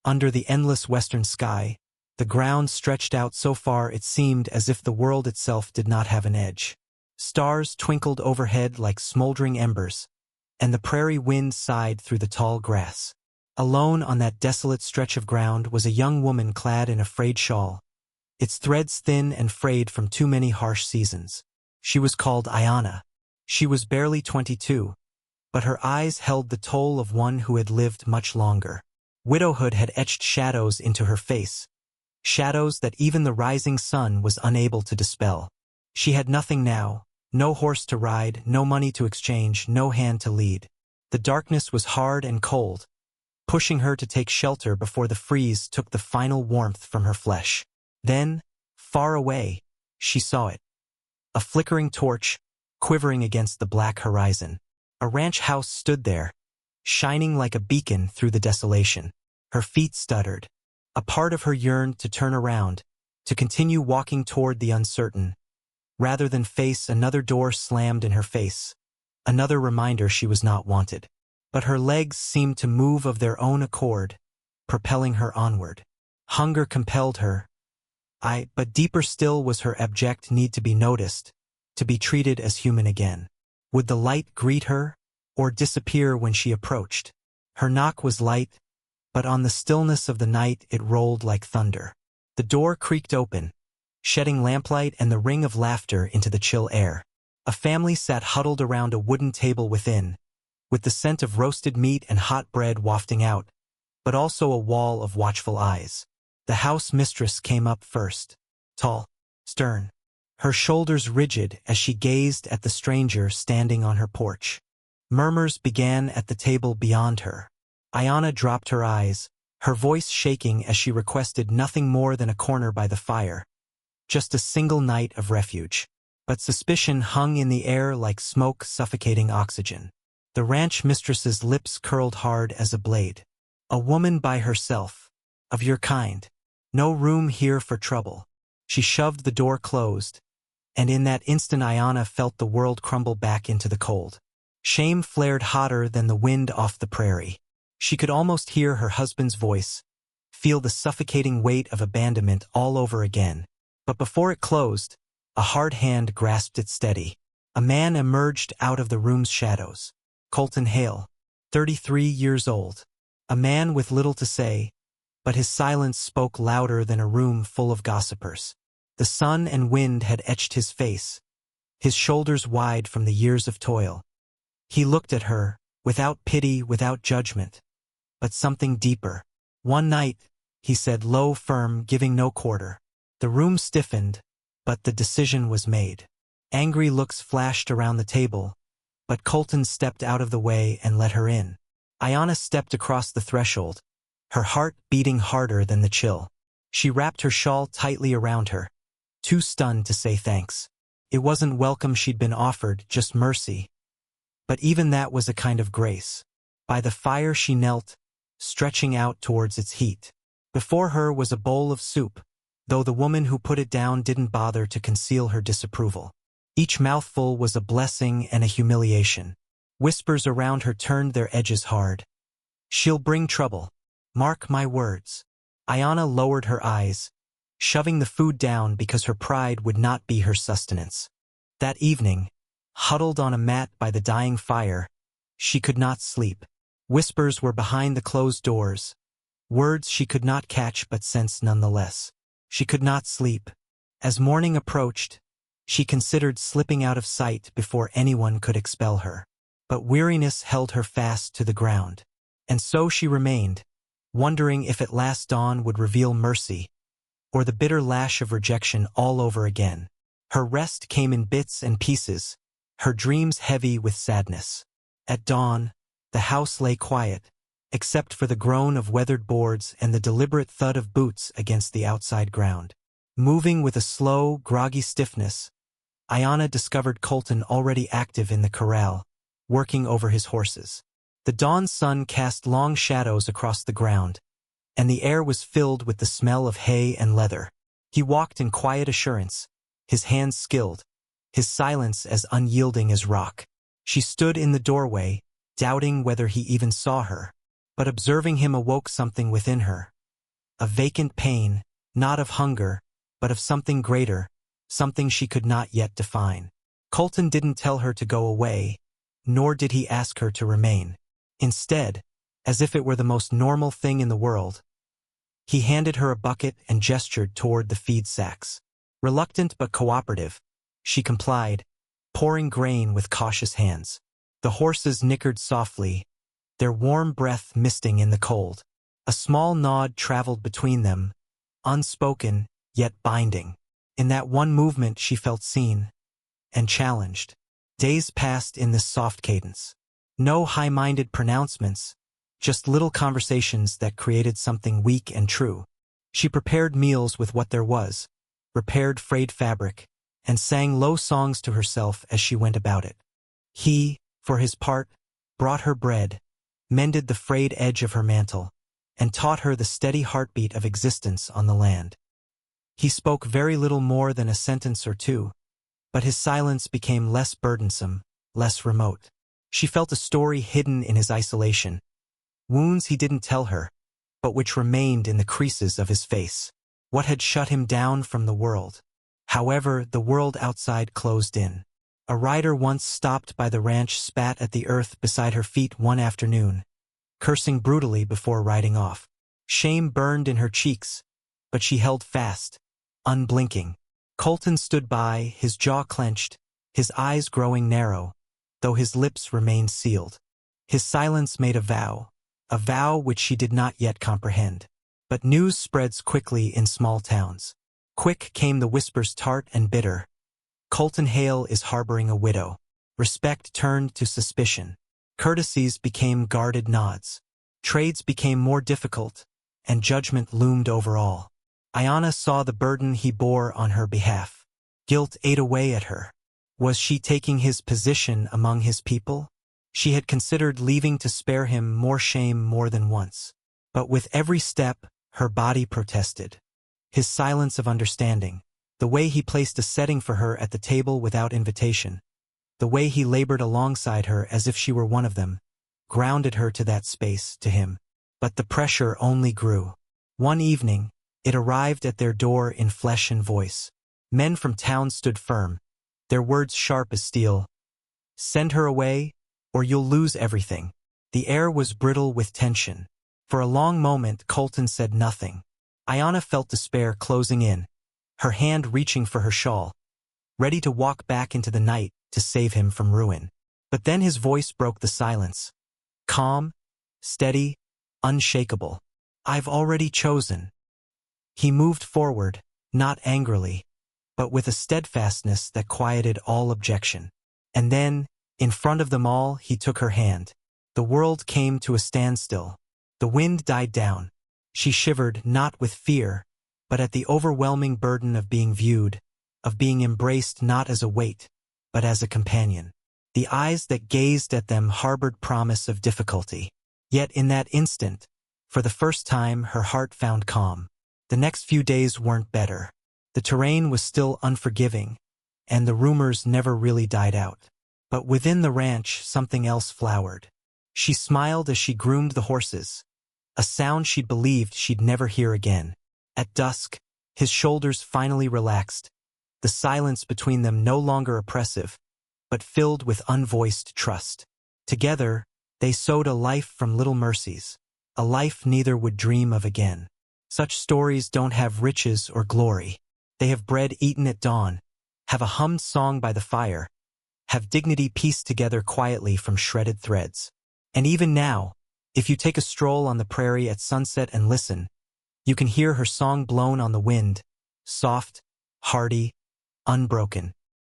Under the endless western sky, the ground stretched out so far it seemed as if the world itself did not have an edge. Stars twinkled overhead like smoldering embers, and the prairie wind sighed through the tall grass. Alone on that desolate stretch of ground was a young woman clad in a frayed shawl, its threads thin and frayed from too many harsh seasons. She was called Ayana. She was barely 22, but her eyes held the toll of one who had lived much longer. Widowhood had etched shadows into her face, shadows that even the rising sun was unable to dispel. She had nothing now, no horse to ride, no money to exchange, no hand to lead. The darkness was hard and cold, pushing her to take shelter before the freeze took the final warmth from her flesh. Then, far away, she saw it. A flickering torch, quivering against the black horizon. A ranch house stood there, shining like a beacon through the desolation. Her feet stuttered. A part of her yearned to turn around, to continue walking toward the uncertain, rather than face another door slammed in her face, another reminder she was not wanted. But her legs seemed to move of their own accord, propelling her onward. Hunger compelled her. But deeper still was her abject need to be noticed, to be treated as human again. Would the light greet her, or disappear when she approached? Her knock was light, but on the stillness of the night it rolled like thunder. The door creaked open, shedding lamplight and the ring of laughter into the chill air. A family sat huddled around a wooden table within, with the scent of roasted meat and hot bread wafting out, but also a wall of watchful eyes. The house mistress came up first, tall, stern, her shoulders rigid as she gazed at the stranger standing on her porch. Murmurs began at the table beyond her. Ayana dropped her eyes, her voice shaking as she requested nothing more than a corner by the fire, just a single night of refuge. But suspicion hung in the air like smoke suffocating oxygen. The ranch mistress's lips curled hard as a blade. A woman by herself, of your kind. No room here for trouble. She shoved the door closed, and in that instant Ayana felt the world crumble back into the cold. Shame flared hotter than the wind off the prairie. She could almost hear her husband's voice, feel the suffocating weight of abandonment all over again. But before it closed, a hard hand grasped it steady. A man emerged out of the room's shadows. Colton Hale, 33 years old. A man with little to say, but his silence spoke louder than a room full of gossipers. The sun and wind had etched his face, his shoulders wide from the years of toil. He looked at her, without pity, without judgment, but something deeper. One night, he said, low, firm, giving no quarter. The room stiffened, but the decision was made. Angry looks flashed around the table, but Colton stepped out of the way and let her in. Ayana stepped across the threshold, her heart beating harder than the chill. She wrapped her shawl tightly around her, too stunned to say thanks. It wasn't welcome she'd been offered, just mercy. But even that was a kind of grace. By the fire she knelt, stretching out towards its heat. Before her was a bowl of soup, though the woman who put it down didn't bother to conceal her disapproval. Each mouthful was a blessing and a humiliation. Whispers around her turned their edges hard. She'll bring trouble. Mark my words. Ayana lowered her eyes, shoving the food down because her pride would not be her sustenance. That evening, huddled on a mat by the dying fire, she could not sleep. Whispers were behind the closed doors, words she could not catch but sense nonetheless. She could not sleep. As morning approached, she considered slipping out of sight before anyone could expel her. But weariness held her fast to the ground. And so she remained, wondering if at last dawn would reveal mercy, or the bitter lash of rejection all over again. Her rest came in bits and pieces, her dreams heavy with sadness. At dawn, the house lay quiet, except for the groan of weathered boards and the deliberate thud of boots against the outside ground. Moving with a slow, groggy stiffness, Ayana discovered Colton already active in the corral, working over his horses. The dawn sun cast long shadows across the ground, and the air was filled with the smell of hay and leather. He walked in quiet assurance, his hands skilled, his silence as unyielding as rock. She stood in the doorway, doubting whether he even saw her. But observing him awoke something within her, a vacant pain, not of hunger, but of something greater, something she could not yet define. Colton didn't tell her to go away, nor did he ask her to remain. Instead, as if it were the most normal thing in the world, he handed her a bucket and gestured toward the feed sacks. Reluctant but cooperative, she complied, pouring grain with cautious hands. The horses nickered softly, their warm breath misting in the cold. A small nod traveled between them, unspoken, yet binding. In that one movement she felt seen and challenged. Days passed in this soft cadence. No high-minded pronouncements, just little conversations that created something weak and true. She prepared meals with what there was, repaired frayed fabric, and sang low songs to herself as she went about it. He, for his part, brought her bread, mended the frayed edge of her mantle, and taught her the steady heartbeat of existence on the land. He spoke very little more than a sentence or two, but his silence became less burdensome, less remote. She felt a story hidden in his isolation, wounds he didn't tell her, but which remained in the creases of his face. What had shut him down from the world? However, the world outside closed in. A rider once stopped by the ranch spat at the earth beside her feet one afternoon, cursing brutally before riding off. Shame burned in her cheeks, but she held fast, unblinking. Colton stood by, his jaw clenched, his eyes growing narrow, though his lips remained sealed. His silence made a vow which she did not yet comprehend. But news spreads quickly in small towns. Quick came the whispers tart and bitter. Colton Hale is harboring a widow. Respect turned to suspicion. Courtesies became guarded nods. Trades became more difficult, and judgment loomed over all. Ayanna saw the burden he bore on her behalf. Guilt ate away at her. Was she taking his position among his people? She had considered leaving to spare him more shame more than once. But with every step, her body protested. His silence of understanding, the way he placed a setting for her at the table without invitation, the way he labored alongside her as if she were one of them, grounded her to that space, to him. But the pressure only grew. One evening, it arrived at their door in flesh and voice. Men from town stood firm, their words sharp as steel. Send her away, or you'll lose everything. The air was brittle with tension. For a long moment, Colton said nothing. Ayanna felt despair closing in, her hand reaching for her shawl, ready to walk back into the night to save him from ruin. But then his voice broke the silence. Calm, steady, unshakable. I've already chosen. He moved forward, not angrily, but with a steadfastness that quieted all objection. And then, in front of them all, he took her hand. The world came to a standstill. The wind died down. She shivered not with fear, but at the overwhelming burden of being viewed, of being embraced not as a weight, but as a companion. The eyes that gazed at them harbored promise of difficulty. Yet in that instant, for the first time, her heart found calm. The next few days weren't better. The terrain was still unforgiving, and the rumors never really died out. But within the ranch, something else flowered. She smiled as she groomed the horses, a sound she believed she'd never hear again. At dusk, his shoulders finally relaxed, the silence between them no longer oppressive, but filled with unvoiced trust. Together, they sowed a life from little mercies, a life neither would dream of again. Such stories don't have riches or glory. They have bread eaten at dawn, have a hummed song by the fire, have dignity pieced together quietly from shredded threads. And even now, if you take a stroll on the prairie at sunset and listen, you can hear her song blown on the wind, soft, hearty, unbroken.